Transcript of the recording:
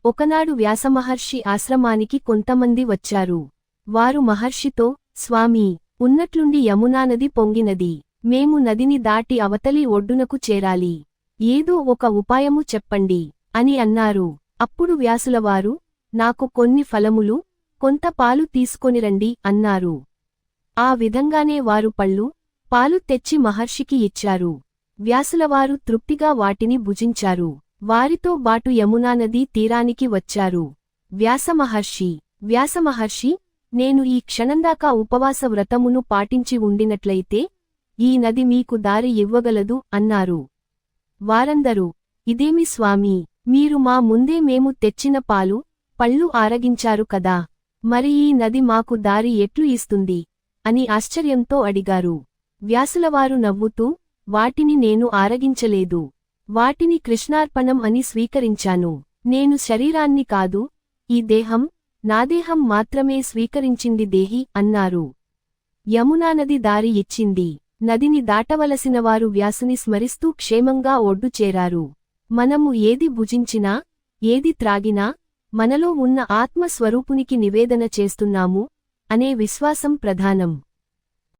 ఒకనాడు వ్యాసమహర్షి ఆశ్రమానికి కొంతమంది వచ్చారు. వారు మహర్షితో, స్వామీ, ఉన్నట్లుండి యమునానది పొంగినది. మేము నదిని దాటి అవతలి ఒడ్డునకు చేరాలి. ఏదో ఒక ఉపాయము చెప్పండి అని అన్నారు. అప్పుడు వ్యాసులవారు, నాకు కొన్ని ఫలములు, కొంత పాలు తీసుకొనిరండి అన్నారు. ఆ విధంగానే వారు పళ్ళు, పాలు తెచ్చి మహర్షికి ఇచ్చారు. వ్యాసులవారు తృప్తిగా వాటిని భుజించారు. వారితో బాటు యమునానదీ తీరానికి వచ్చారు. వ్యాసమహర్షి, నేను ఈ క్షణందాకా ఉపవాస వ్రతమును పాటించి ఉండినట్లయితే ఈ నది మీకు దారి ఇవ్వగలదు అన్నారు. వారందరూ, ఇదేమి స్వామీ, మీరు మా ముందే మేము తెచ్చిన పాలు, పళ్ళు ఆరగించారు కదా, మరి ఈ నది మాకు దారి ఎట్లు ఇస్తుంది అని ఆశ్చర్యంతో అడిగారు. వ్యాసులవారు నవ్వుతూ, వాటిని నేను ఆరగించలేదు. వాటిని కృష్ణార్పణం అని స్వీకరించాను. నేను శరీరాన్ని కాదు, ఈ దేహం, నా దేహం మాత్రమే స్వీకరించింది దేహి అన్నారు. యమునానది దారి ఇచ్చింది. నదిని దాటవలసినవారు వ్యాసుని స్మరిస్తూ క్షేమంగా ఒడ్డు చేరారు. మనము ఏది భుజించినా, ఏది త్రాగినా మనలో ఉన్న ఆత్మస్వరూపునికి నివేదన చేస్తున్నాము అనే విశ్వాసం ప్రధానం.